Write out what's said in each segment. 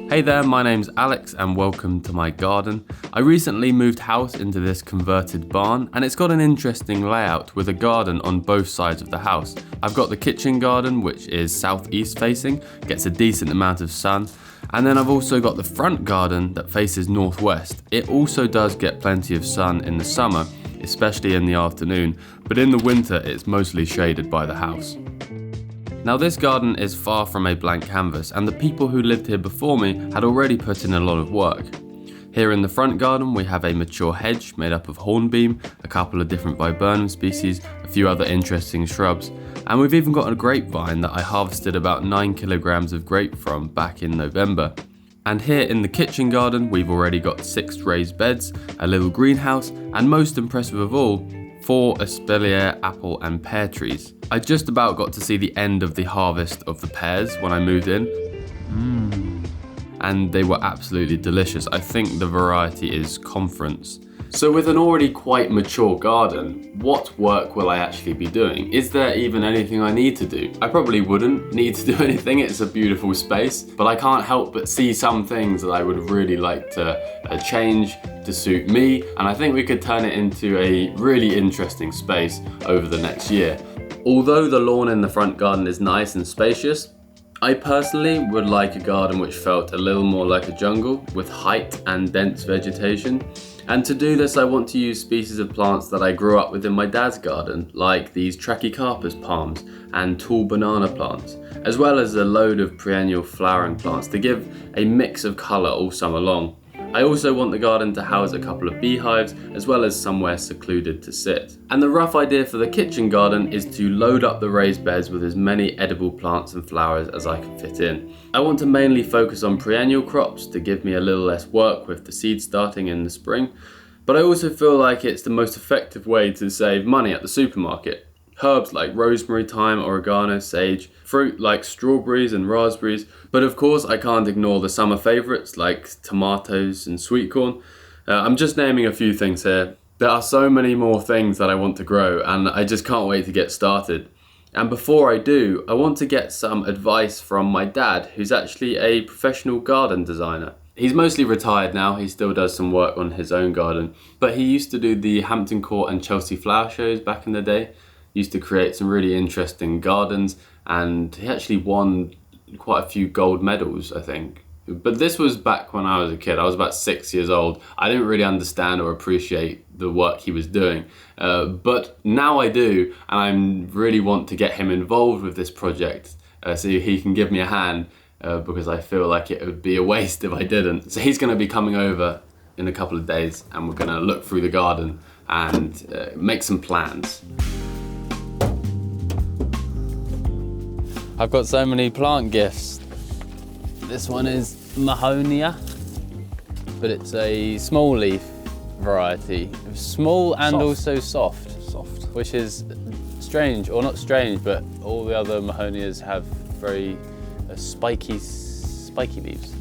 Hey there, my name's Alex and welcome to my garden. I recently moved house into this converted barn and it's got an interesting layout with a garden on both sides of the house. I've got the kitchen garden, which is southeast facing, gets a decent amount of sun, and then I've also got the front garden that faces northwest. It also does get plenty of sun in the summer, especially in the afternoon, but in the winter it's mostly shaded by the house. Now this garden is far from a blank canvas and the people who lived here before me had already put in a lot of work. Here in the front garden we have a mature hedge made up of hornbeam, a couple of different viburnum species, a few other interesting shrubs, and we've even got a grapevine that I harvested about 9 kilograms of grape from back in November. And here in the kitchen garden we've already got 6 raised beds, a little greenhouse, and most impressive of all, 4 espalier apple and pear trees. I just about got to see the end of the harvest of the pears when I moved in. And they were absolutely delicious. I think the variety is Conference. So with an already quite mature garden, what work will I actually be doing? Is there even anything I need to do? I probably wouldn't need to do anything, it's a beautiful space, but I can't help but see some things that I would really like to change to suit me, and I think we could turn it into a really interesting space over the next year. Although the lawn in the front garden is nice and spacious, I personally would like a garden which felt a little more like a jungle with height and dense vegetation. And to do this I want to use species of plants that I grew up with in my dad's garden, like these Trachycarpus palms and tall banana plants, as well as a load of perennial flowering plants to give a mix of colour all summer long. I also want the garden to house a couple of beehives as well as somewhere secluded to sit. And the rough idea for the kitchen garden is to load up the raised beds with as many edible plants and flowers as I can fit in. I want to mainly focus on perennial crops to give me a little less work with the seed starting in the spring, but I also feel like it's the most effective way to save money at the supermarket. Herbs like rosemary, thyme, oregano, sage, fruit like strawberries and raspberries, but of course I can't ignore the summer favourites like tomatoes and sweet corn. I'm just naming a few things here. There are so many more things that I want to grow and I just can't wait to get started. And before I do, I want to get some advice from my dad, who's actually a professional garden designer. He's mostly retired now, he still does some work on his own garden, but he used to do the Hampton Court and Chelsea flower shows back in the day. Used to create some really interesting gardens and he actually won quite a few gold medals, I think. But this was back when I was a kid. I was about 6 years old. I didn't really understand or appreciate the work he was doing. But now I do, and I really want to get him involved with this project so he can give me a hand because I feel like it would be a waste if I didn't. So he's going to be coming over in a couple of days and we're going to look through the garden and make some plans. I've got so many plant gifts. This one is Mahonia, but it's a small leaf variety. Small and soft. Also soft, which is strange, or not strange, but all the other Mahonias have very spiky leaves.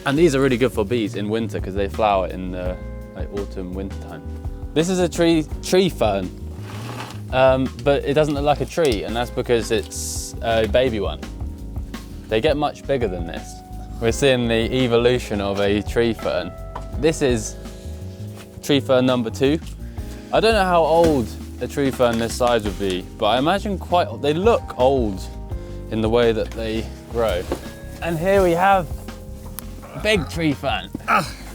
And these are really good for bees in winter because they flower in the autumn, winter time. This is a tree fern, but it doesn't look like a tree, and that's because it's a baby one. They get much bigger than this. We're seeing the evolution of a tree fern. This is tree fern number 2. I don't know how old a tree fern this size would be, but I imagine they look old in the way that they grow. And here we have big tree fern.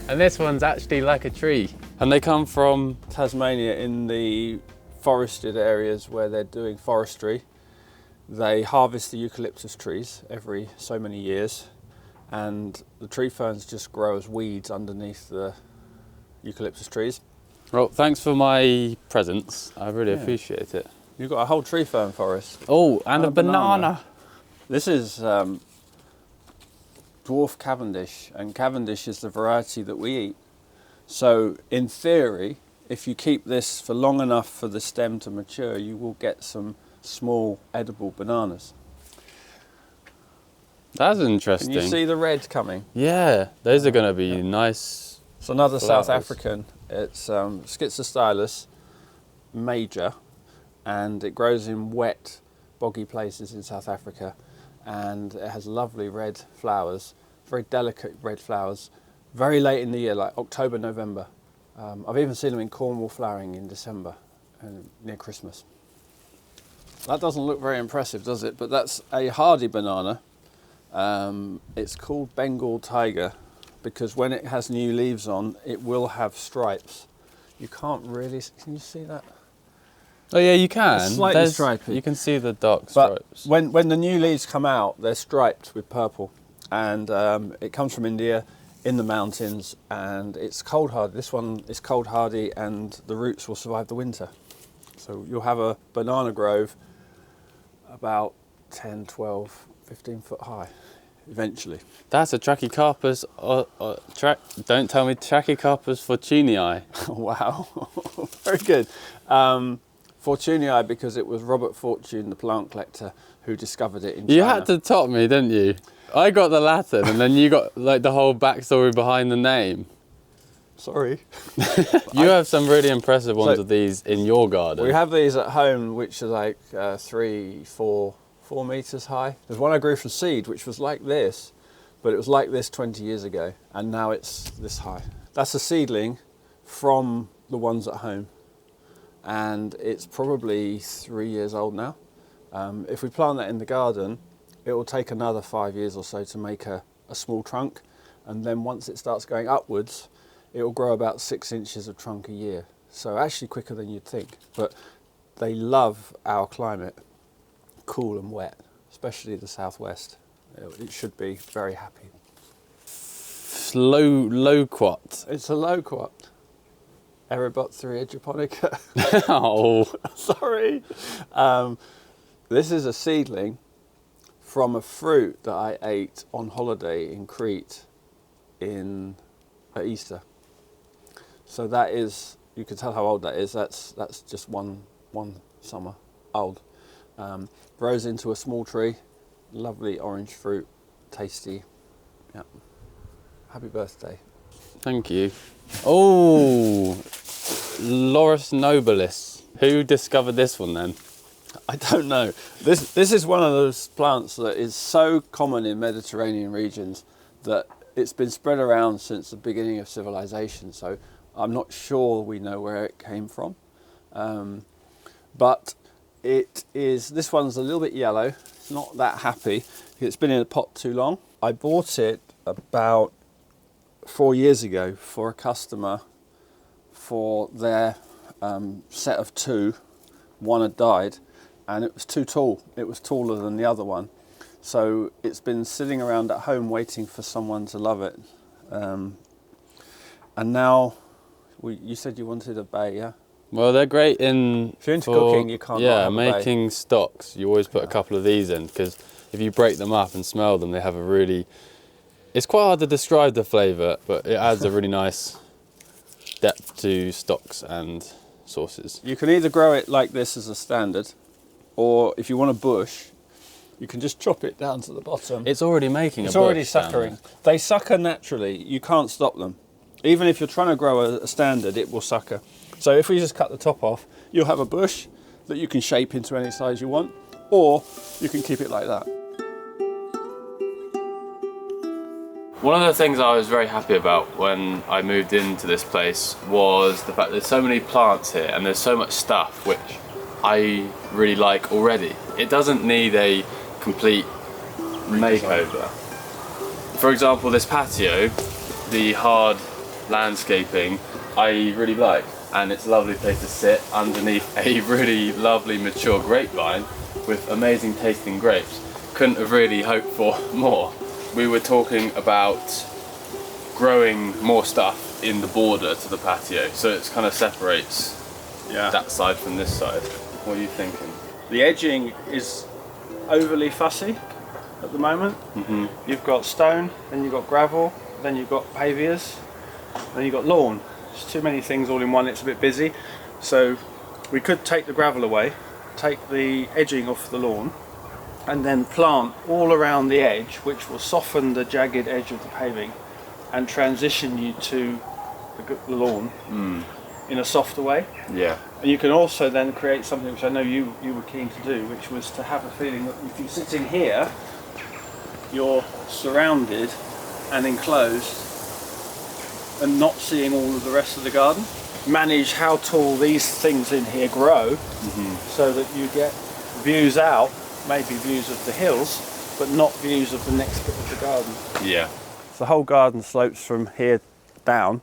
And this one's actually like a tree. And they come from Tasmania, in the forested areas where they're doing forestry. They harvest the eucalyptus trees every so many years, and the tree ferns just grow as weeds underneath the eucalyptus trees. Well, thanhanks for my presents. I really appreciate it. You've got a whole tree fern forest. Oh, and a banana. This is dwarf Cavendish, and Cavendish is the variety that we eat. So in theory, if you keep this for long enough for the stem to mature, you will get some small edible bananas. That's interesting. Can you see the red coming? Yeah, those are going to be nice. It's another flowers. South African. It's Schizostylus major, and it grows in wet, boggy places in South Africa, and it has lovely red flowers very delicate red flowers, very late in the year, like October, November. I've even seen them in Cornwall flowering in December, near Christmas. That doesn't look very impressive, does it? But that's a hardy banana. It's called Bengal Tiger because when it has new leaves on, it will have stripes. You can't really, can you see that? Oh yeah, you can. It's slightly stripy. You can see the dark But stripes. when the new leaves come out, they're striped with purple. And it comes from India, in the mountains, and it's cold hardy. This one is cold hardy and the roots will survive the winter. So you'll have a banana grove about 10, 12, 15 foot high eventually. That's a Trachycarpus, don't tell me Trachycarpus fortunei. Wow, very good. Fortunei because it was Robert Fortune, the plant collector, who discovered it in China. You had to top me, didn't you? I got the Latin and then you got like the whole backstory behind the name. Sorry. You have some really impressive ones of these in your garden. We have these at home which are like 3, 4 meters high. There's one I grew from seed which was like this, but it was like this 20 years ago and now it's this high. That's a seedling from the ones at home and it's probably 3 years old now. If we plant that in the garden, it will take another 5 years or so to make a small trunk, and then once it starts going upwards, it will grow about 6 inches of trunk a year. So actually quicker than you'd think. But they love our climate, cool and wet, especially the southwest. It should be very happy. Loquat. It's a loquat. Erebotria japonica. Oh, sorry. This is a seedling from a fruit that I ate on holiday in Crete at Easter. So that is, you can tell how old that is. That's just one summer old. Grows into a small tree, lovely orange fruit, tasty. Yeah. Happy birthday. thank you. Oh, Laurus nobilis. Who discovered this one then? I don't know. This is one of those plants that is so common in Mediterranean regions that it's been spread around since the beginning of civilization. So I'm not sure we know where it came from. But it is, this one's a little bit yellow. It's not that happy. It's been in a pot too long. I bought it about 4 years ago for a customer for their set of 2. One had died and it was too tall. It was taller than the other one. So it's been sitting around at home waiting for someone to love it. And now, you said you wanted a bay, yeah? Well, they're great If you're into cooking, you can't not have a bay. making stocks. You always put a couple of these in because if you break them up and smell them, they have a really... It's quite hard to describe the flavour, but it adds a really nice depth to stocks and sauces. You can either grow it like this as a standard, or if you want a bush, you can just chop it down to the bottom. It's already making It's a bush. already suckering. They sucker naturally. You can't stop them. Even if you're trying to grow a standard, it will sucker. So if we just cut the top off, you'll have a bush that you can shape into any size you want, or you can keep it like that. One of the things I was very happy about when I moved into this place was the fact there's so many plants here and there's so much stuff which I really like already. It doesn't need a complete makeover. For example, this patio, the hard landscaping, I really like, and it's a lovely place to sit underneath a really lovely mature grapevine with amazing tasting grapes. Couldn't have really hoped for more. We were talking about growing more stuff in the border to the patio, so it kind of separates that side from this side. What are you thinking? The edging is overly fussy at the moment. Mm-hmm. You've got stone, then you've got gravel, then you've got pavias, then you've got lawn. There's too many things all in one, it's a bit busy. So we could take the gravel away, take the edging off the lawn, and then plant all around the edge, which will soften the jagged edge of the paving and transition you to the lawn in a softer way. Yeah. And you can also then create something which I know you were keen to do, which was to have a feeling that if you're sitting here, you're surrounded and enclosed and not seeing all of the rest of the garden. Manage how tall these things in here grow, so that you get views out, maybe views of the hills, but not views of the next bit of the garden. Yeah. The whole garden slopes from here down,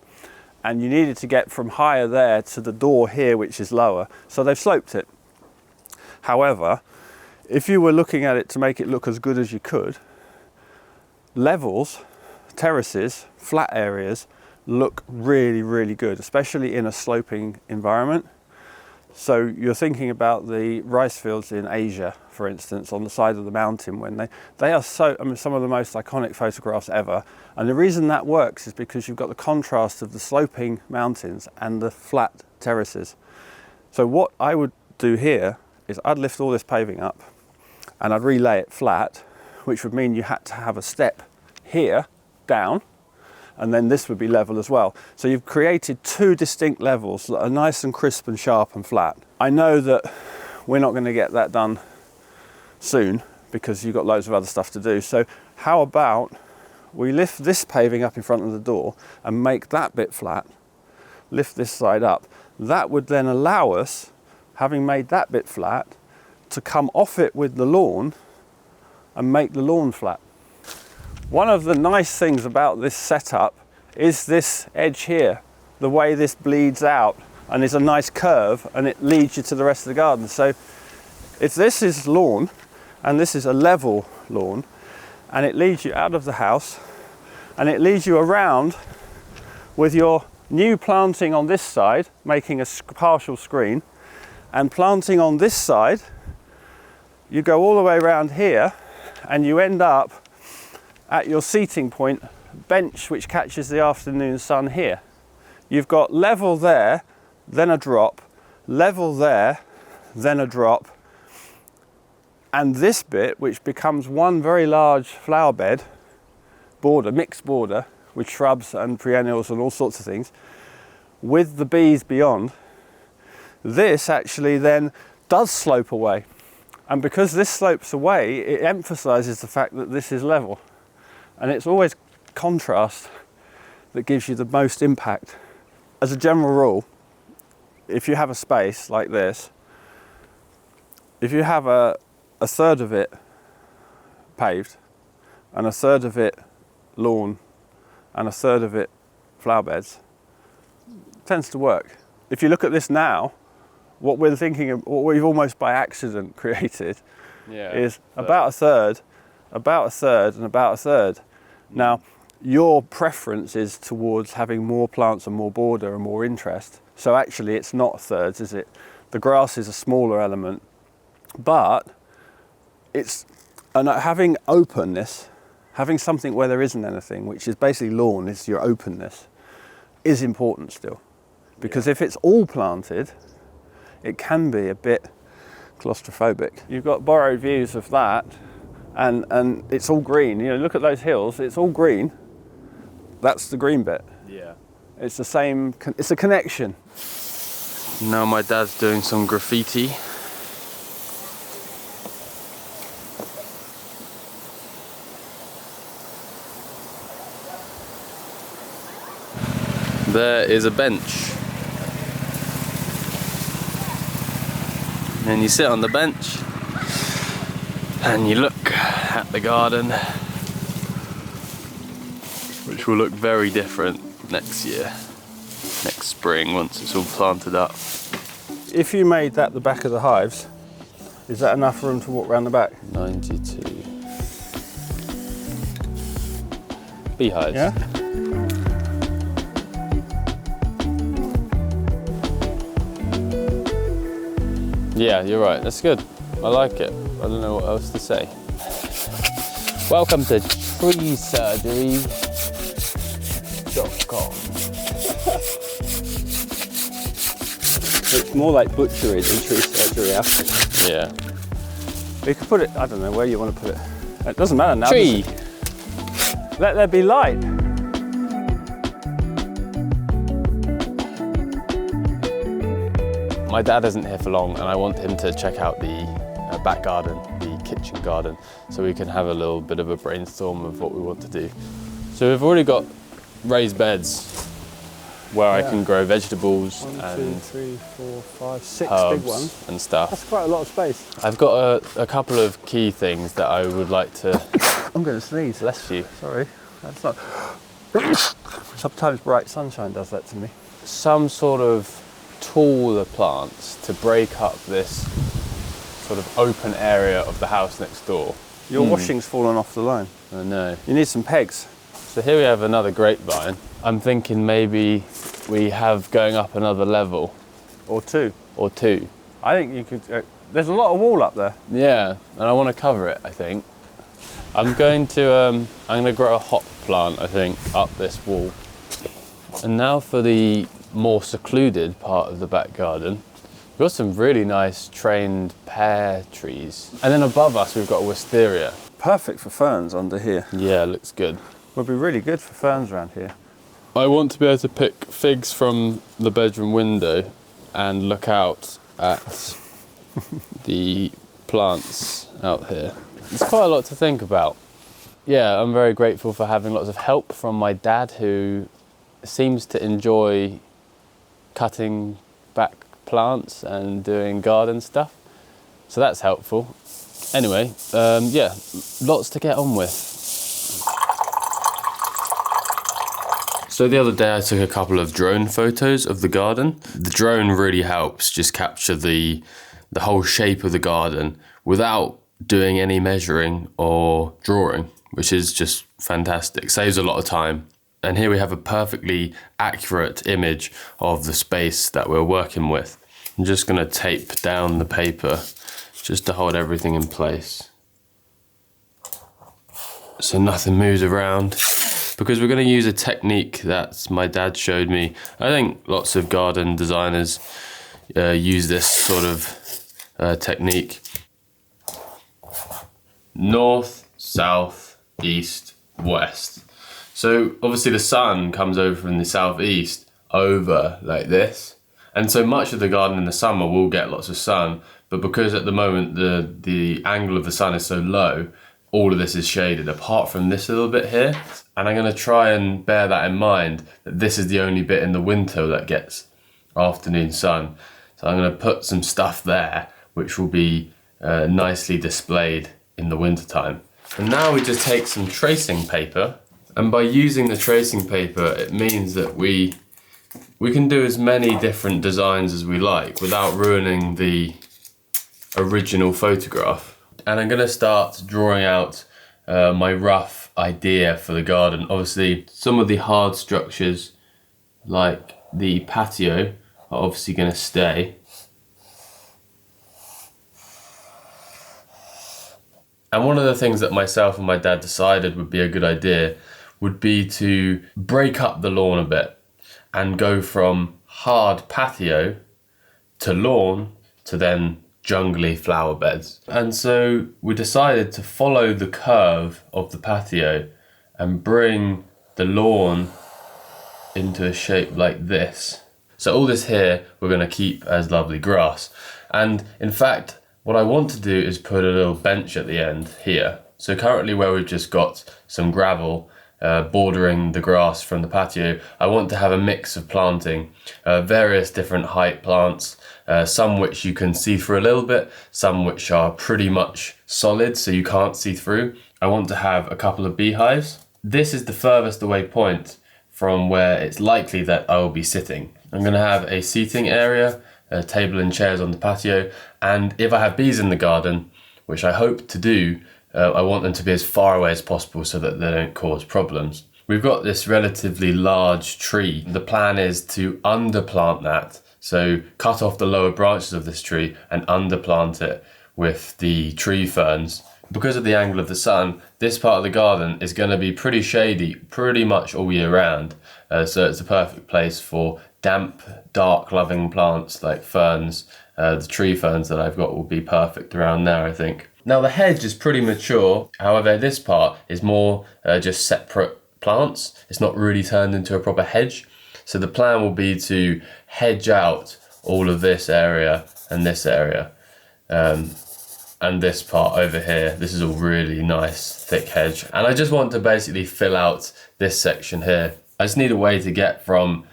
and you needed to get from higher there to the door here, which is lower, so they've sloped it. However, if you were looking at it to make it look as good as you could, levels, terraces, flat areas look really, really good, especially in a sloping environment. So you're thinking about the rice fields in Asia, for instance, on the side of the mountain, when they are so, I mean, some of the most iconic photographs ever. And the reason that works is because you've got the contrast of the sloping mountains and the flat terraces. So what I would do here is I'd lift all this paving up and I'd relay it flat, which would mean you had to have a step here down, and then this would be level as well. So you've created two distinct levels that are nice and crisp and sharp and flat. I know that we're not going to get that done soon because you've got loads of other stuff to do. So how about we lift this paving up in front of the door and make that bit flat, lift this side up. That would then allow us, having made that bit flat, to come off it with the lawn and make the lawn flat. One of the nice things about this setup is this edge here, the way this bleeds out and is a nice curve, and it leads you to the rest of the garden. So if this is lawn and this is a level lawn, and it leads you out of the house and it leads you around with your new planting on this side, making a partial screen, and planting on this side, you go all the way around here and you end up at your seating point bench, which catches the afternoon sun here. You've got level there, then a drop, level there, then a drop, and this bit, which becomes one very large flower bed border, mixed border with shrubs and perennials and all sorts of things, with the bees beyond. This actually then does slope away, and because this slopes away, it emphasizes the fact that this is level. And it's always contrast that gives you the most impact. As a general rule, if you have a space like this, if you have a third of it paved and a third of it lawn and a third of it flower beds, it tends to work. If you look at this now, what we're thinking of, what we've almost by accident created, is about a third, about a third, and about a third. Now, your preference is towards having more plants and more border and more interest. So actually it's not thirds, is it? The grass is a smaller element, but it's, and having openness, having something where there isn't anything, which is basically lawn, is your openness, is important still. Because if it's all planted, it can be a bit claustrophobic. You've got borrowed views of that, and it's all green. You know, look at those hills, it's all green. That's the green bit. Yeah. It's the same, it's a connection. Now my dad's doing some graffiti. There is a bench. And you sit on the bench and you look at the garden, which will look very different next year, next spring, once it's all planted up. If you made that the back of the hives, is that enough room to walk around the back? 92 beehives. Yeah? Yeah, you're right. That's good. I like it. I don't know what else to say. Welcome to treesurgery.com. It's more like butchery than tree surgery, actually. Yeah. You could put it, I don't know where you want to put it. It doesn't matter now. Tree. Let there be light. My dad isn't here for long, and I want him to check out the back garden, the kitchen garden, so we can have a little bit of a brainstorm of what we want to do. So we've already got raised beds where I can grow vegetables 1, 2, and 3, 4, 5, 6 herbs big ones. and stuff. That's quite a lot of space. I've got a couple of key things that I would like to... I'm going to sneeze. Bless you. Sorry, that's not... Sometimes bright sunshine does that to me. Some sort of taller plants to break up this sort of open area of the house next door. Your washing's fallen off the line. I know. You need some pegs. So here we have another grapevine. I'm thinking maybe we have going up another level. Or two. Or two. I think you could... there's a lot of wall up there. Yeah, and I want to cover it, I think. I'm going to grow a hop plant, I think, up this wall. And now for the more secluded part of the back garden. We've got some really nice trained pear trees. And then above us, we've got a wisteria. Perfect for ferns under here. Yeah, looks good. Would be really good for ferns around here. I want to be able to pick figs from the bedroom window and look out at the plants out here. It's quite a lot to think about. Yeah, I'm very grateful for having lots of help from my dad, who seems to enjoy cutting back plants and doing garden stuff. So that's helpful. Anyway, yeah, lots to get on with. So the other day I took a couple of drone photos of the garden. The drone really helps just capture the whole shape of the garden without doing any measuring or drawing, which is just fantastic. Saves a lot of time. And here we have a perfectly accurate image of the space that we're working with. I'm just going to tape down the paper just to hold everything in place, so nothing moves around. Because we're going to use a technique that my dad showed me. I think lots of garden designers use this sort of technique. North, south, east, west. So obviously the sun comes over from the southeast over like this. And so much of the garden in the summer will get lots of sun, but because at the moment the angle of the sun is so low, all of this is shaded apart from this little bit here. And I'm going to try and bear that in mind, that this is the only bit in the winter that gets afternoon sun. So I'm going to put some stuff there which will be nicely displayed in the winter time. And now we just take some tracing paper, and by using the tracing paper it means that we can do as many different designs as we like without ruining the original photograph. And I'm going to start drawing out my rough idea for the garden. Obviously, some of the hard structures, like the patio, are obviously going to stay. And one of the things that myself and my dad decided would be a good idea would be to break up the lawn a bit and go from hard patio to lawn to then jungly flower beds. And so we decided to follow the curve of the patio and bring the lawn into a shape like this. So all this here we're going to keep as lovely grass. And in fact, what I want to do is put a little bench at the end here. So currently where we've just got some gravel bordering the grass from the patio, I want to have a mix of planting, various different height plants, some which you can see through a little bit, some which are pretty much solid so you can't see through. I want to have a couple of beehives. This is the furthest away point from where it's likely that I will be sitting. I'm going to have a seating area, a table and chairs on the patio, and if I have bees in the garden, which I hope to do, I want them to be as far away as possible so that they don't cause problems. We've got this relatively large tree. The plan is to underplant that, so cut off the lower branches of this tree and underplant it with the tree ferns. Because of the angle of the sun, this part of the garden is going to be pretty shady pretty much all year round, so it's a perfect place for damp, dark loving plants like ferns. The tree ferns that I've got will be perfect around there, I think. Now the hedge is pretty mature, however this part is more just separate plants. It's not really turned into a proper hedge. So the plan will be to hedge out all of this area and this area. And and this part over here. This is a really nice thick hedge. And I just want to basically fill out this section here. I just need a way to get from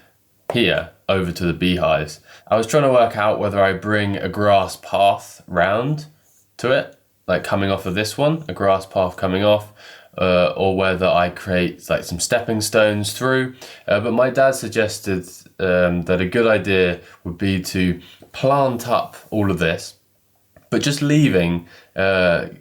here over to the beehives. I was trying to work out whether I bring a grass path round to it, like coming off of this one, a grass path coming off, or whether I create like some stepping stones through. But my dad suggested that a good idea would be to plant up all of this, but just leaving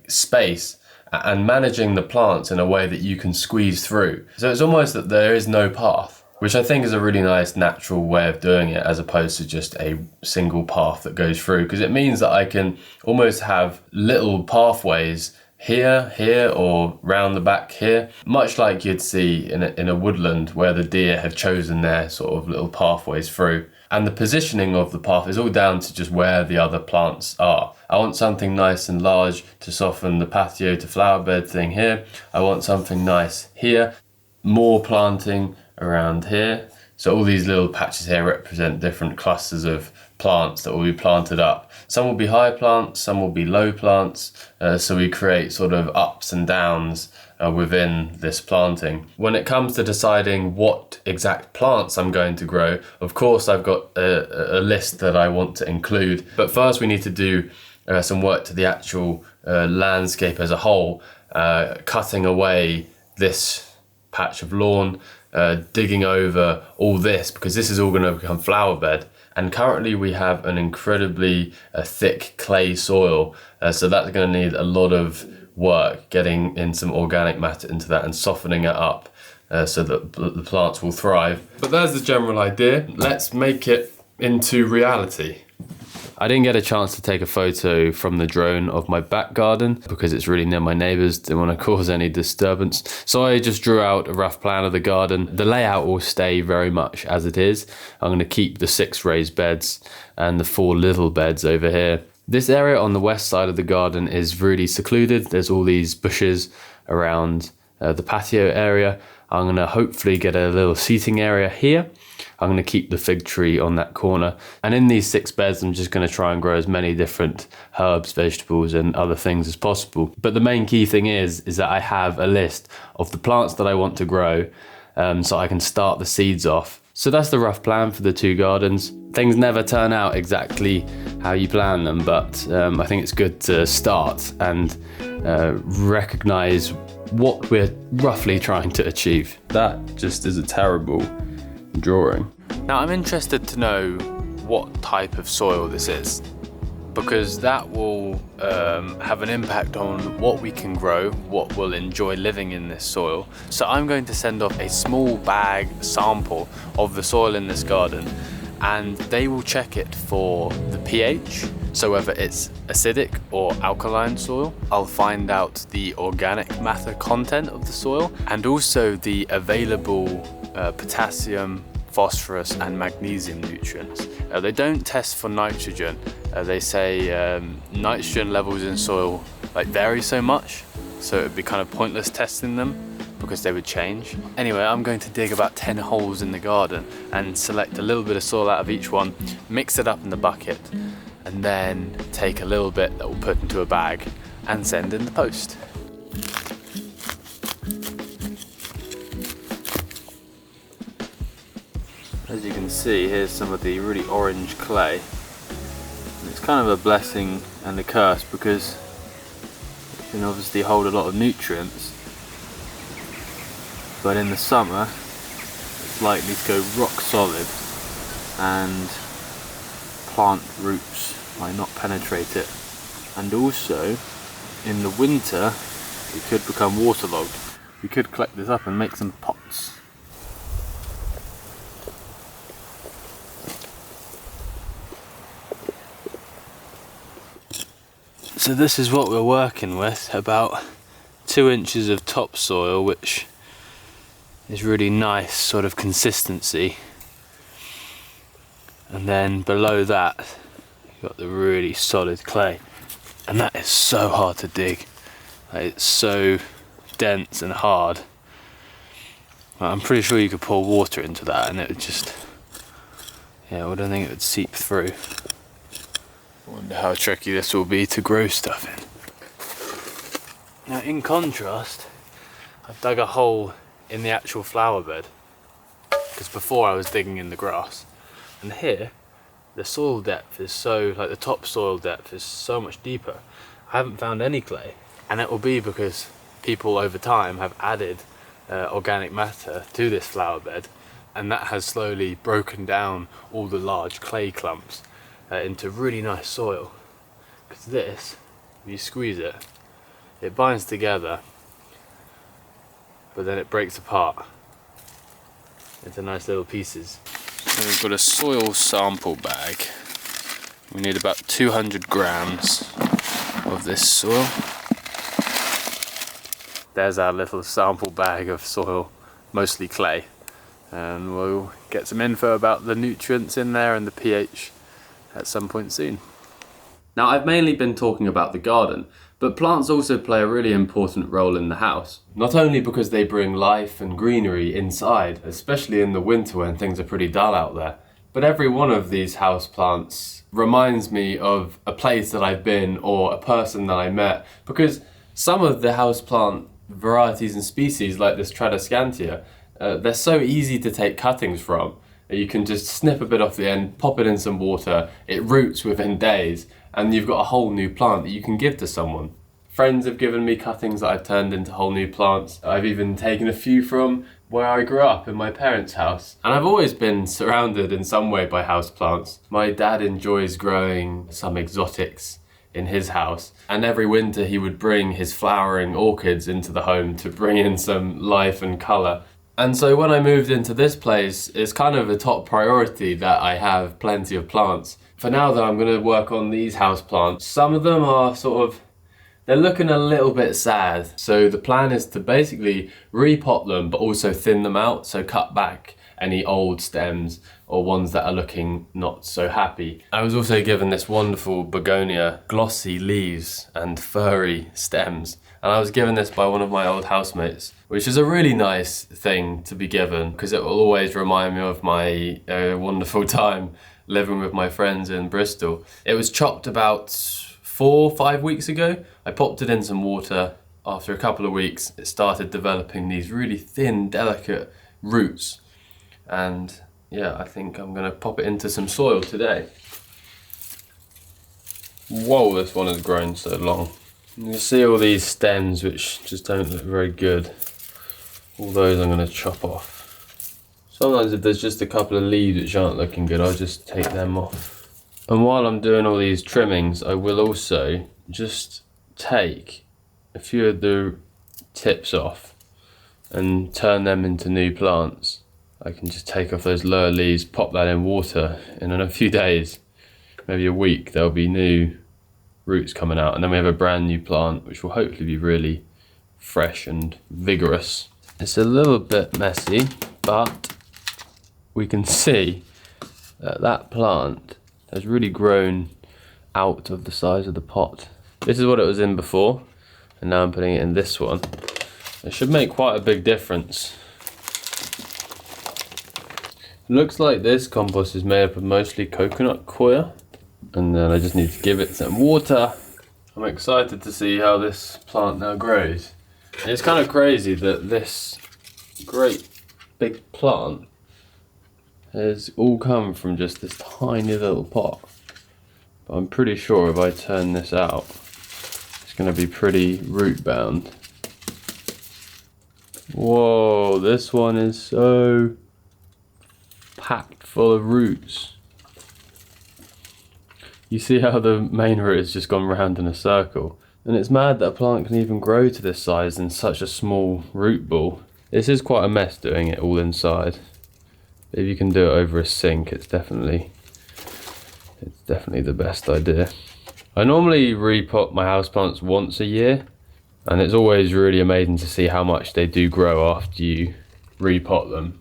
space and managing the plants in a way that you can squeeze through. So it's almost that there is no path, which I think is a really nice natural way of doing it, as opposed to just a single path that goes through, because it means that I can almost have little pathways here, or round the back here, much like you'd see in a woodland where the deer have chosen their sort of little pathways through. And the positioning of the path is all down to just where the other plants are. I want something nice and large to soften the patio to flower bed thing here. I want something nice here, more planting around here. So all these little patches here represent different clusters of plants that will be planted up. Some will be high plants, some will be low plants. So we create sort of ups and downs within this planting. When it comes to deciding what exact plants I'm going to grow, of course I've got a list that I want to include. But first we need to do some work to the actual landscape as a whole, cutting away this patch of lawn, digging over all this, because this is all going to become flower bed. And currently we have an incredibly thick clay soil, so that's going to need a lot of work getting in some organic matter into that and softening it up so that the plants will thrive. But there's the general idea. Let's make it into reality. I didn't get a chance to take a photo from the drone of my back garden because it's really near my neighbours, didn't want to cause any disturbance. So I just drew out a rough plan of the garden. The layout will stay very much as it is. I'm going to keep the 6 raised beds and the 4 little beds over here. This area on the west side of the garden is really secluded. There's all these bushes around the patio area. I'm going to hopefully get a little seating area here. I'm going to keep the fig tree on that corner. And in these 6 beds, I'm just going to try and grow as many different herbs, vegetables, and other things as possible. But the main key thing is that I have a list of the plants that I want to grow, so I can start the seeds off. So that's the rough plan for the 2 gardens. Things never turn out exactly how you plan them, but I think it's good to start and recognize what we're roughly trying to achieve. That just is a terrible drawing. Now I'm interested to know what type of soil this is, because that will have an impact on what we can grow, what we'll enjoy living in this soil. So I'm going to send off a small bag sample of the soil in this garden, and they will check it for the pH, so whether it's acidic or alkaline soil. I'll find out the organic matter content of the soil, and also the available potassium, phosphorus and magnesium nutrients. They don't test for nitrogen. They say nitrogen levels in soil vary so much, so it would be kind of pointless testing them because they would change. Anyway, I'm going to dig about 10 holes in the garden and select a little bit of soil out of each one, mix it up in the bucket, and then take a little bit that we'll put into a bag and send in the post. As you can see, here's some of the really orange clay. And it's kind of a blessing and a curse because it can obviously hold a lot of nutrients, but in the summer it's likely to go rock solid and plant roots might not penetrate it. And also in the winter it could become waterlogged. We could collect this up and make some pots. So this is what we're working with, about 2 inches of topsoil, which is really nice sort of consistency. And then below that, you've got the really solid clay. And that is so hard to dig. It's so dense and hard. I'm pretty sure you could pour water into that and it would just, yeah, I don't think it would seep through. I wonder how tricky this will be to grow stuff in. Now in contrast, I've dug a hole in the actual flower bed, because before I was digging in the grass, and here the soil depth is so, like the topsoil depth is so much deeper. I haven't found any clay, and it will be because people over time have added organic matter to this flower bed, and that has slowly broken down all the large clay clumps into really nice soil. Because this, if you squeeze it, it binds together, but then it breaks apart into nice little pieces. So we've got a soil sample bag. We need about 200 grams of this soil. There's our little sample bag of soil, mostly clay. And we'll get some info about the nutrients in there and the pH at some point soon. Now, I've mainly been talking about the garden, but plants also play a really important role in the house. Not only because they bring life and greenery inside, especially in the winter when things are pretty dull out there, but every one of these house plants reminds me of a place that I've been or a person that I met, because some of the houseplant varieties and species, like this Tradescantia, they're so easy to take cuttings from. You can just snip a bit off the end, pop it in some water, it roots within days, and you've got a whole new plant that you can give to someone. Friends have given me cuttings that I've turned into whole new plants. I've even taken a few from where I grew up in my parents' house. And I've always been surrounded in some way by houseplants. My dad enjoys growing some exotics in his house, and every winter he would bring his flowering orchids into the home to bring in some life and colour. And so when I moved into this place, it's kind of a top priority that I have plenty of plants. For now though, I'm going to work on these houseplants. Some of them are they're looking a little bit sad. So the plan is to basically repot them, but also thin them out. So cut back any old stems or ones that are looking not so happy. I was also given this wonderful begonia, glossy leaves and furry stems. And I was given this by one of my old housemates, which is a really nice thing to be given because it will always remind me of my wonderful time living with my friends in Bristol. It was chopped about 4 or 5 weeks ago. I popped it in some water. After a couple of weeks, it started developing these really thin, delicate roots. And yeah, I think I'm gonna pop it into some soil today. Whoa, this one has grown so long. You see all these stems which just don't look very good. All those I'm gonna chop off. Sometimes if there's just a couple of leaves which aren't looking good, I'll just take them off. And while I'm doing all these trimmings, I will also just take a few of the tips off and turn them into new plants. I can just take off those lower leaves, pop that in water, and in a few days, maybe a week, there'll be new roots coming out, and then we have a brand new plant which will hopefully be really fresh and vigorous. It's a little bit messy, but we can see that that plant has really grown out of the size of the pot. This is what it was in before, and now I'm putting it in this one. It should make quite a big difference. Looks like this compost is made up of mostly coconut coir, and then I just need to give it some water. I'm excited to see how this plant now grows. And it's kind of crazy that this great big plant has all come from just this tiny little pot. But I'm pretty sure if I turn this out, it's going to be pretty root bound. Whoa, this one is so packed full of roots. You see how the main root has just gone round in a circle. And it's mad that a plant can even grow to this size in such a small root ball. This is quite a mess doing it all inside. If you can do it over a sink, it's definitely the best idea. I normally repot my houseplants once a year, and it's always really amazing to see how much they do grow after you repot them.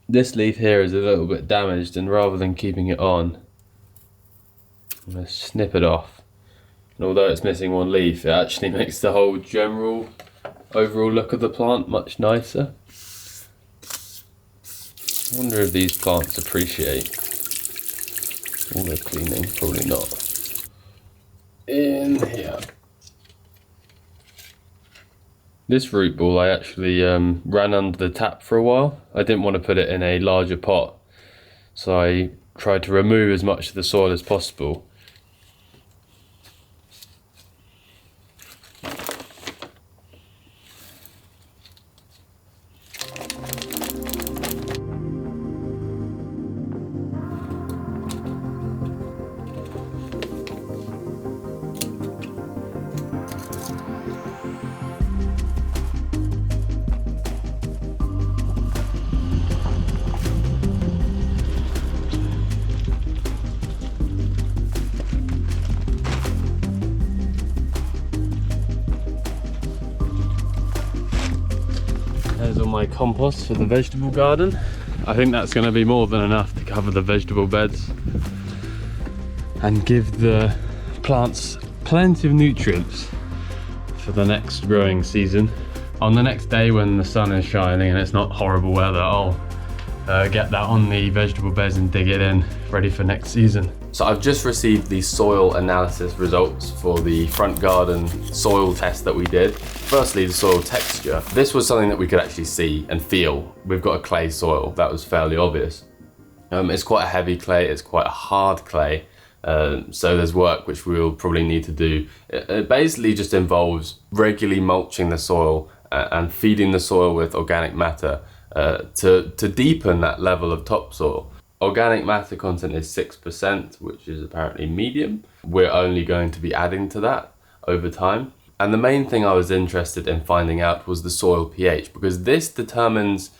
This leaf here is a little bit damaged, and rather than keeping it on, I'm going to snip it off. And although it's missing one leaf, it actually makes the whole overall look of the plant much nicer. I wonder if these plants appreciate all the cleaning. Probably not. In here. This root ball I actually ran under the tap for a while. I didn't want to put it in a larger pot, so I tried to remove as much of the soil as possible. There's all my compost for the vegetable garden. I think that's going to be more than enough to cover the vegetable beds and give the plants plenty of nutrients for the next growing season. On the next day when the sun is shining and it's not horrible weather, I'll get that on the vegetable beds and dig it in, ready for next season. So I've just received the soil analysis results for the front garden soil test that we did. Firstly, the soil texture. This was something that we could actually see and feel. We've got a clay soil, that was fairly obvious. It's quite a heavy clay, it's quite a hard clay. So there's work which we'll probably need to do. It basically just involves regularly mulching the soil and feeding the soil with organic matter to deepen that level of topsoil. Organic matter content is 6%, which is apparently medium. We're only going to be adding to that over time. And the main thing I was interested in finding out was the soil pH, because this determines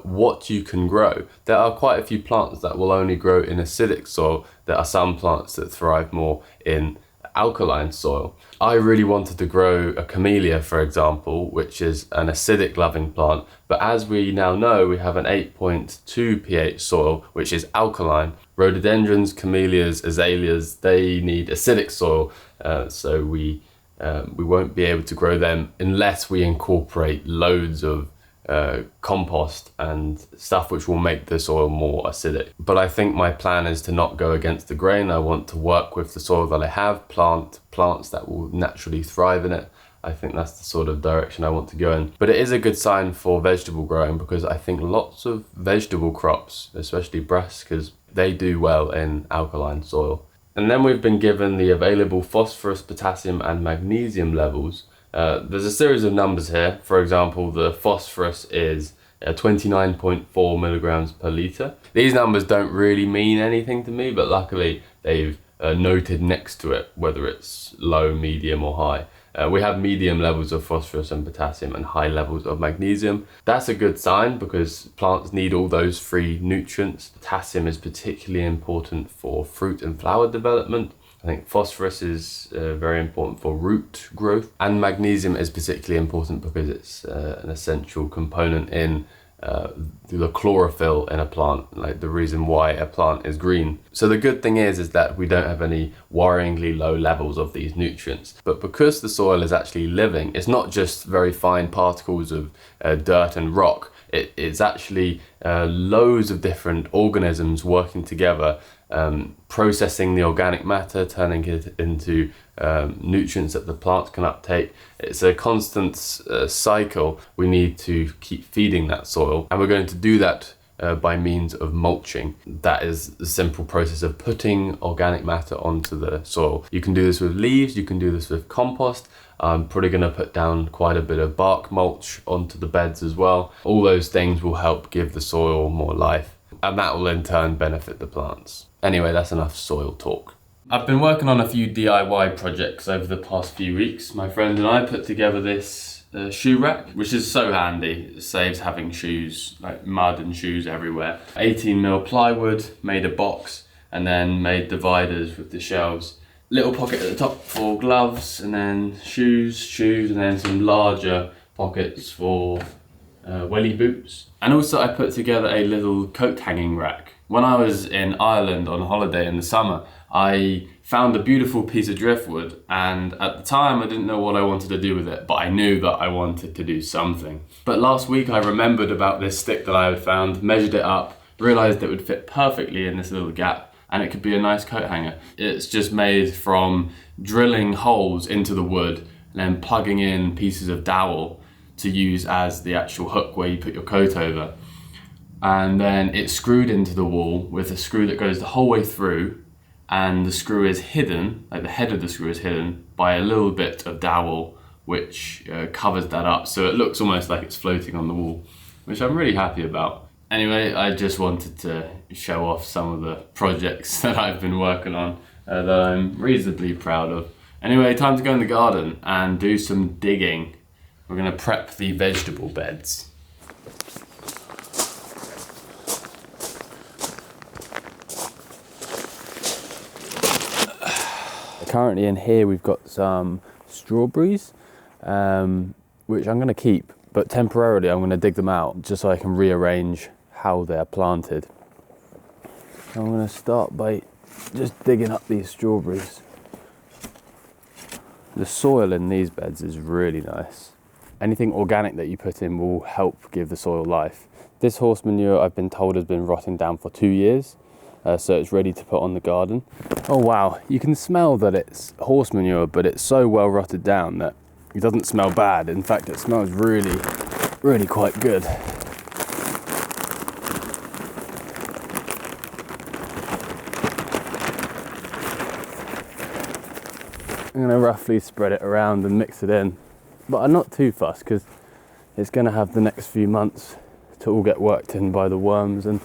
what you can grow. There are quite a few plants that will only grow in acidic soil. There are some plants that thrive more in alkaline soil. I really wanted to grow a camellia, for example, which is an acidic loving plant, but as we now know, we have an 8.2 pH soil, which is alkaline. Rhododendrons, camellias, azaleas, they need acidic soil, so we won't be able to grow them unless we incorporate loads of compost and stuff which will make the soil more acidic. But I think my plan is to not go against the grain. I want to work with the soil that I have, plant plants that will naturally thrive in it. I think that's the sort of direction I want to go in. But it is a good sign for vegetable growing, because I think lots of vegetable crops, especially brassicas, they do well in alkaline soil. And then we've been given the available phosphorus, potassium and magnesium levels. There's a series of numbers here. For example, the phosphorus is 29.4 milligrams per litre. These numbers don't really mean anything to me, but luckily they've noted next to it whether it's low, medium or high. We have medium levels of phosphorus and potassium and high levels of magnesium. That's a good sign because plants need all those three nutrients. Potassium is particularly important for fruit and flower development. I think phosphorus is very important for root growth, and magnesium is particularly important because it's an essential component in the chlorophyll in a plant, like the reason why a plant is green. So the good thing is that we don't have any worryingly low levels of these nutrients. But because the soil is actually living, it's not just very fine particles of dirt and rock. It's actually loads of different organisms working together, processing the organic matter, turning it into nutrients that the plants can uptake. It's a constant cycle. We need to keep feeding that soil, and we're going to do that by means of mulching. That is the simple process of putting organic matter onto the soil. You can do this with leaves, you can do this with compost. I'm probably going to put down quite a bit of bark mulch onto the beds as well. All those things will help give the soil more life, and that will in turn benefit the plants. Anyway, that's enough soil talk. I've been working on a few DIY projects over the past few weeks. My friend and I put together this shoe rack, which is so handy. It saves having shoes, like mud and shoes everywhere. 18mm plywood, made a box, and then made dividers with the shelves. Little pocket at the top for gloves, and then shoes, and then some larger pockets for welly boots. And also I put together a little coat hanging rack. When I was in Ireland on holiday in the summer, I found a beautiful piece of driftwood, and at the time I didn't know what I wanted to do with it, but I knew that I wanted to do something. But last week I remembered about this stick that I had found, measured it up, realised it would fit perfectly in this little gap and it could be a nice coat hanger. It's just made from drilling holes into the wood and then plugging in pieces of dowel to use as the actual hook where you put your coat over. And then it's screwed into the wall with a screw that goes the whole way through, and the screw is hidden, like the head of the screw is hidden by a little bit of dowel which covers that up, so it looks almost like it's floating on the wall, which I'm really happy about. Anyway, I just wanted to show off some of the projects that I've been working on that I'm reasonably proud of. Anyway, time to go in the garden and do some digging. We're going to prep the vegetable beds. Currently in here we've got some strawberries, which I'm going to keep, but temporarily I'm going to dig them out just so I can rearrange how they're planted. So I'm going to start by just digging up these strawberries. The soil in these beds is really nice. Anything organic that you put in will help give the soil life. This horse manure, I've been told, has been rotting down for 2 years. So it's ready to put on the garden. Oh wow, you can smell that it's horse manure, but it's so well rotted down that it doesn't smell bad. In fact, it smells really, really quite good. I'm gonna roughly spread it around and mix it in, but I'm not too fussed because it's gonna have the next few months to all get worked in by the worms and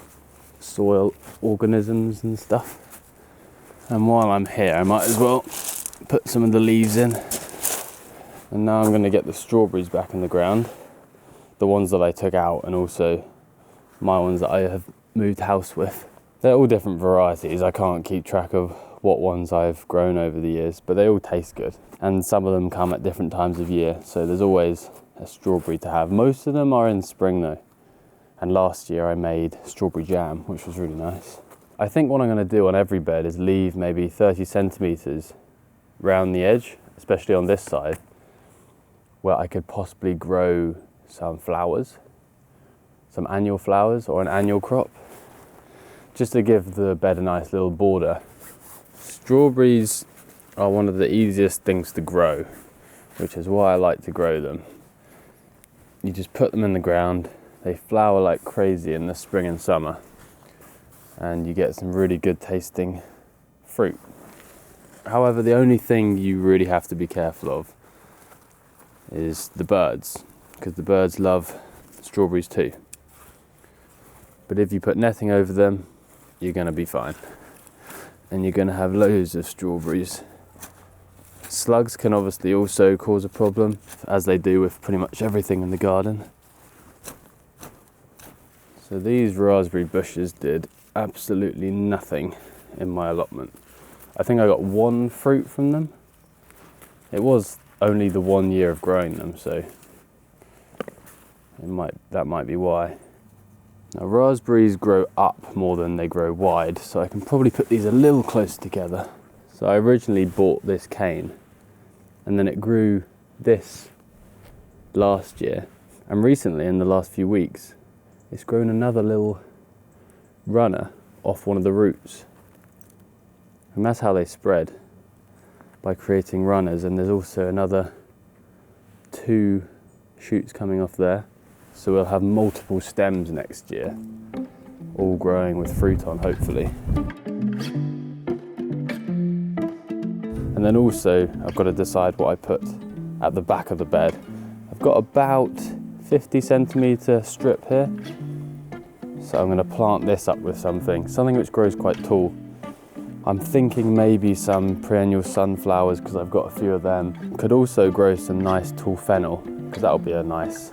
soil organisms and stuff. And while I'm here, I might as well put some of the leaves in. And now I'm going to get the strawberries back in the ground, the ones that I took out, and also my ones that I have moved house with. They're all different varieties. I can't keep track of what ones I've grown over the years, but they all taste good, and some of them come at different times of year, so there's always a strawberry to have. Most of them are in spring though. And last year I made strawberry jam, which was really nice. I think what I'm going to do on every bed is leave maybe 30 centimetres round the edge, especially on this side, where I could possibly grow some flowers, some annual flowers or an annual crop, just to give the bed a nice little border. Strawberries are one of the easiest things to grow, which is why I like to grow them. You just put them in the ground. They flower like crazy in the spring and summer, and you get some really good tasting fruit. However, the only thing you really have to be careful of is the birds, because the birds love strawberries too. But if you put netting over them, you're going to be fine, and you're going to have loads of strawberries. Slugs can obviously also cause a problem, as they do with pretty much everything in the garden. So these raspberry bushes did absolutely nothing in my allotment. I think I got one fruit from them. It was only the 1 year of growing them, so that might be why. Now raspberries grow up more than they grow wide, so I can probably put these a little closer together. So I originally bought this cane, and then it grew this last year, and recently in the last few weeks it's grown another little runner off one of the roots. And that's how they spread, by creating runners. And there's also another 2 shoots coming off there. So we'll have multiple stems next year, all growing with fruit on, hopefully. And then also I've got to decide what I put at the back of the bed. I've got about 50 centimetre strip here, so I'm going to plant this up with something which grows quite tall. I'm thinking maybe some perennial sunflowers, because I've got a few of them. Could also grow some nice tall fennel, because that'll be a nice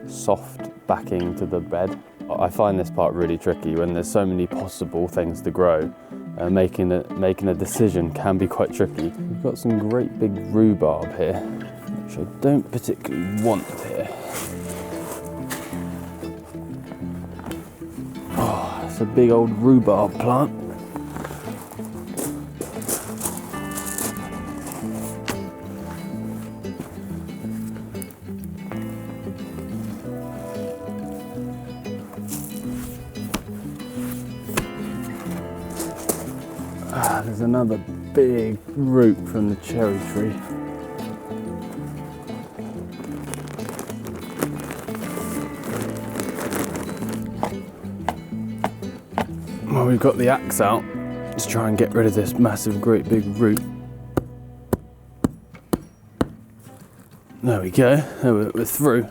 soft backing to the bed. I find this part really tricky when there's so many possible things to grow. Making a decision can be quite tricky. We've got some great big rhubarb here, which I don't particularly want here. Oh, it's a big old rhubarb plant. there's another big root from the cherry tree. Well, we've got the axe out to try and get rid of this massive, great big root. There we go, we're through.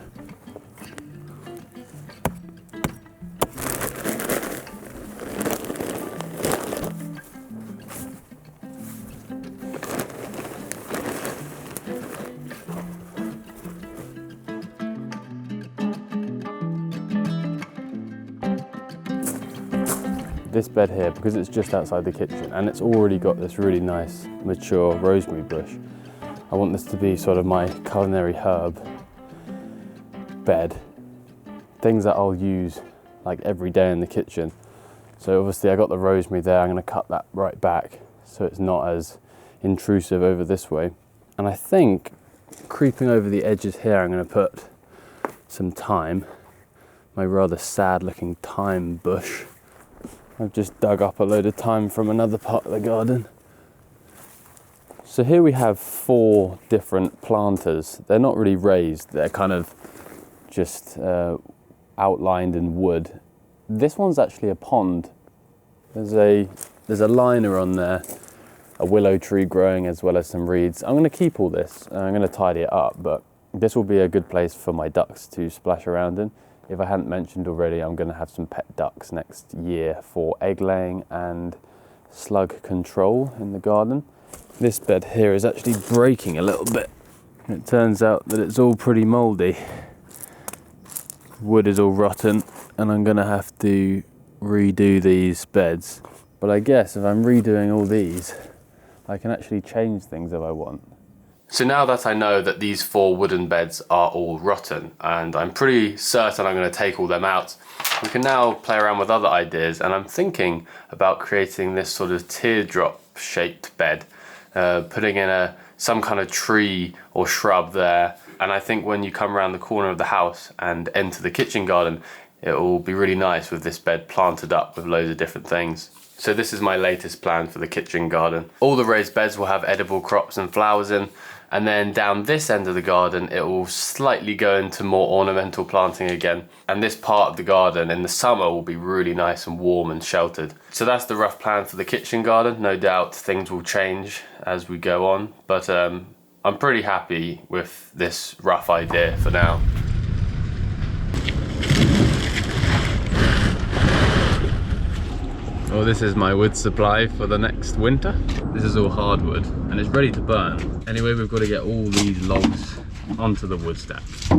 This bed here, because it's just outside the kitchen and it's already got this really nice mature rosemary bush, I want this to be sort of my culinary herb bed. Things that I'll use like every day in the kitchen. So obviously I got the rosemary there, I'm going to cut that right back so it's not as intrusive over this way. And I think creeping over the edges here I'm going to put some thyme, my rather sad looking thyme bush. I've just dug up a load of thyme from another part of the garden. So here we have 4 different planters. They're not really raised, they're kind of just outlined in wood. This one's actually a pond. There's a liner on there, a willow tree growing as well as some reeds. I'm going to keep all this and I'm going to tidy it up, but this will be a good place for my ducks to splash around in. If I hadn't mentioned already, I'm going to have some pet ducks next year for egg laying and slug control in the garden. This bed here is actually breaking a little bit. It turns out that it's all pretty mouldy. Wood is all rotten and I'm going to have to redo these beds. But I guess if I'm redoing all these, I can actually change things if I want. So now that I know that these 4 wooden beds are all rotten, and I'm pretty certain I'm going to take all them out, we can now play around with other ideas, and I'm thinking about creating this sort of teardrop shaped bed, putting in some kind of tree or shrub there. And I think when you come around the corner of the house and enter the kitchen garden, it will be really nice with this bed planted up with loads of different things. So this is my latest plan for the kitchen garden. All the raised beds will have edible crops and flowers in, and then down this end of the garden it will slightly go into more ornamental planting again. And this part of the garden in the summer will be really nice and warm and sheltered. So that's the rough plan for the kitchen garden. No doubt things will change as we go on, but I'm pretty happy with this rough idea for now. Well, this is my wood supply for the next winter. This is all hardwood and it's ready to burn. Anyway, we've got to get all these logs onto the wood stacks.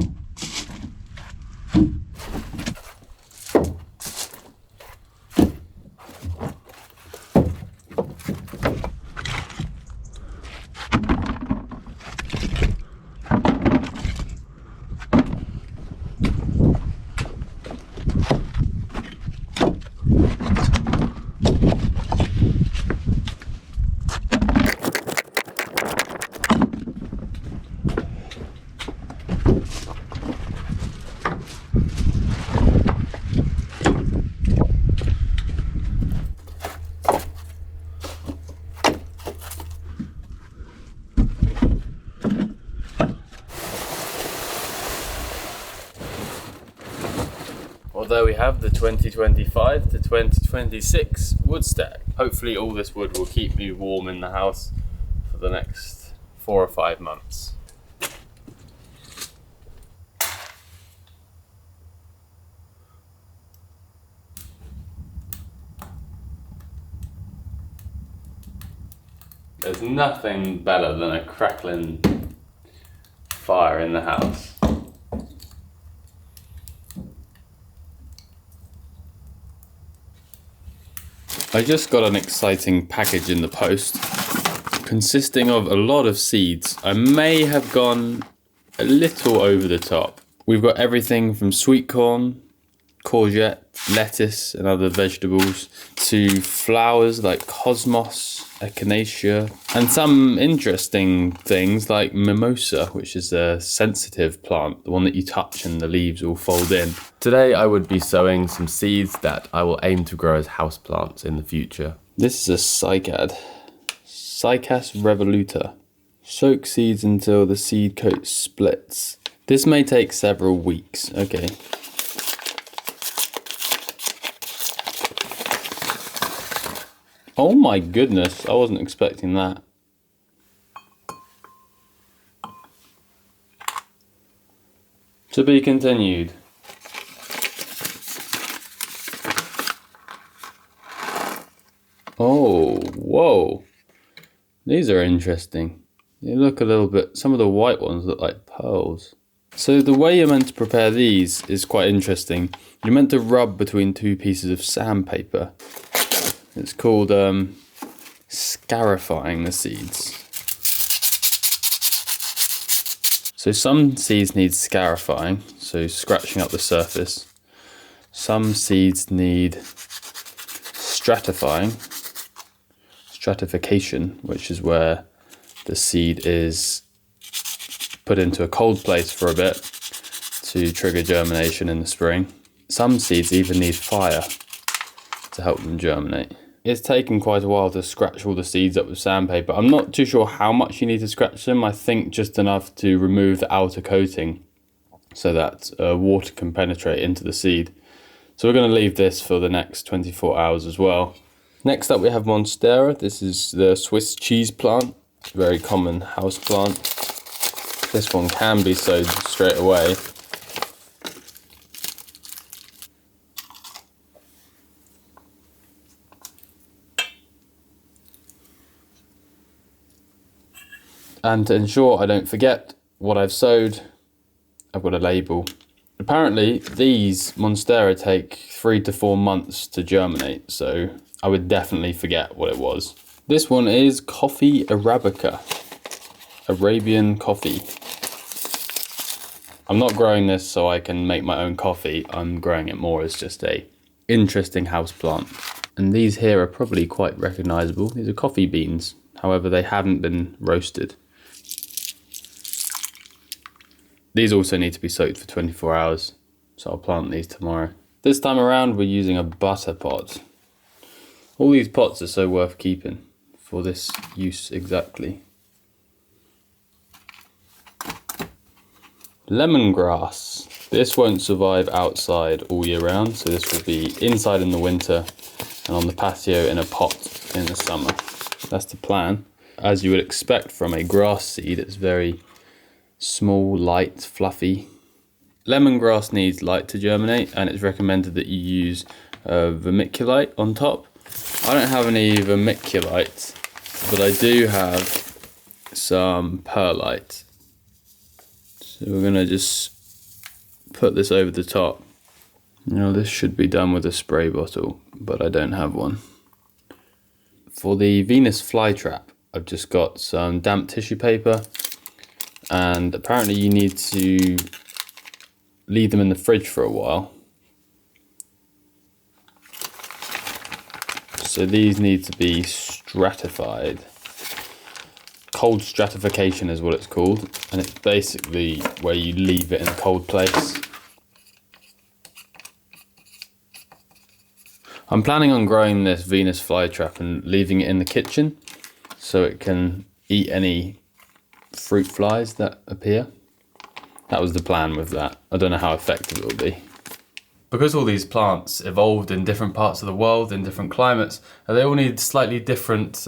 Although we have the 2025 to 2026 wood stack. Hopefully all this wood will keep me warm in the house for the next 4 or 5 months. There's nothing better than a crackling fire in the house. I just got an exciting package in the post consisting of a lot of seeds. I may have gone a little over the top. We've got everything from sweet corn, courgette, lettuce and other vegetables to flowers like cosmos, echinacea, and some interesting things like mimosa, which is a sensitive plant, the one that you touch and the leaves will fold in. Today I would be sowing some seeds that I will aim to grow as houseplants in the future. This is a cycad. Cycas revoluta. Soak seeds until the seed coat splits. This may take several weeks. Okay. Oh my goodness, I wasn't expecting that. To be continued. Oh, whoa. These are interesting. They look a little bit, some of the white ones look like pearls. So the way you're meant to prepare these is quite interesting. You're meant to rub between two pieces of sandpaper. It's called scarifying the seeds. So some seeds need scarifying, so scratching up the surface. Some seeds need stratification, which is where the seed is put into a cold place for a bit to trigger germination in the spring. Some seeds even need fire to help them germinate. It's taken quite a while to scratch all the seeds up with sandpaper. I'm not too sure how much you need to scratch them. I think just enough to remove the outer coating so that water can penetrate into the seed. So we're going to leave this for the next 24 hours as well. Next up we have Monstera. This is the Swiss cheese plant. Very common house plant. This one can be sowed straight away. And to ensure I don't forget what I've sowed, I've got a label. Apparently these Monstera take 3 to 4 months to germinate, so I would definitely forget what it was. This one is Coffee Arabica, Arabian coffee. I'm not growing this so I can make my own coffee. I'm growing it more as just a interesting house plant. And these here are probably quite recognizable. These are coffee beans. However, they haven't been roasted. These also need to be soaked for 24 hours, so I'll plant these tomorrow. This time around we're using a butter pot. All these pots are so worth keeping for this use exactly. Lemongrass. This won't survive outside all year round, so this will be inside in the winter and on the patio in a pot in the summer. That's the plan. As you would expect from a grass seed, it's very small, light, fluffy. Lemongrass needs light to germinate, and it's recommended that you use vermiculite on top. I don't have any vermiculite, but I do have some perlite. So we're gonna just put this over the top. Now this should be done with a spray bottle, but I don't have one. For the Venus flytrap, I've just got some damp tissue paper, and apparently you need to leave them in the fridge for a while. So these need to be stratified. Cold stratification is what it's called, and it's basically where you leave it in a cold place. I'm planning on growing this Venus flytrap and leaving it in the kitchen so it can eat any fruit flies that appear. That was the plan with that. I don't know how effective it will be. Because all these plants evolved in different parts of the world, in different climates, they all need slightly different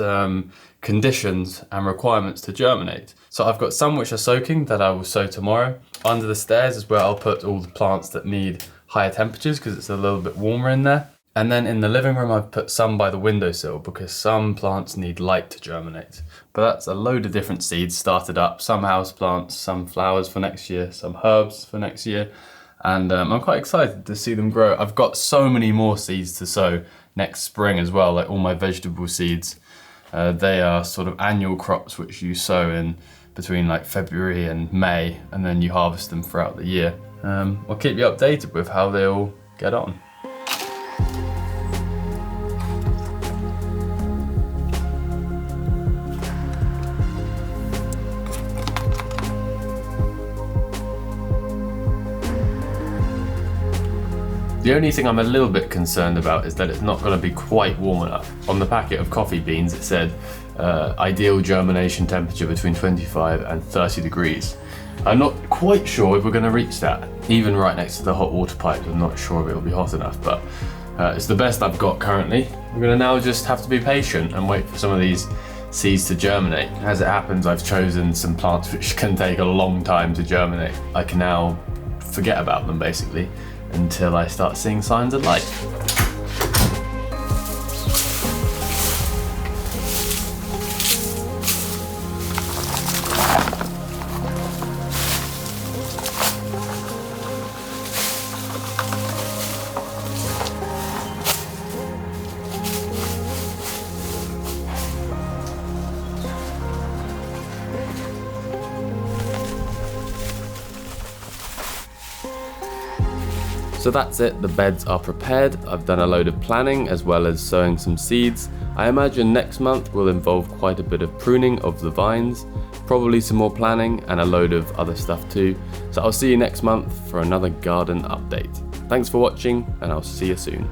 conditions and requirements to germinate. So I've got some which are soaking that I will sow tomorrow. Under the stairs is where I'll put all the plants that need higher temperatures because it's a little bit warmer in there. And then in the living room, I've put some by the windowsill because some plants need light to germinate. But that's a load of different seeds started up, some house plants, some flowers for next year, some herbs for next year. And I'm quite excited to see them grow. I've got so many more seeds to sow next spring as well, like all my vegetable seeds. They are sort of annual crops which you sow in between like February and May, and then you harvest them throughout the year. I'll keep you updated with how they all get on. The only thing I'm a little bit concerned about is that it's not going to be quite warm enough. On the packet of coffee beans it said ideal germination temperature between 25 and 30 degrees. I'm not quite sure if we're going to reach that. Even right next to the hot water pipe, I'm not sure if it'll be hot enough, but it's the best I've got currently. We're going to now just have to be patient and wait for some of these seeds to germinate. As it happens, I've chosen some plants which can take a long time to germinate. I can now forget about them basically until I start seeing signs of life. So that's it, the beds are prepared. I've done a load of planning as well as sowing some seeds. I imagine next month will involve quite a bit of pruning of the vines, probably some more planning and a load of other stuff too. So I'll see you next month for another garden update. Thanks for watching and I'll see you soon.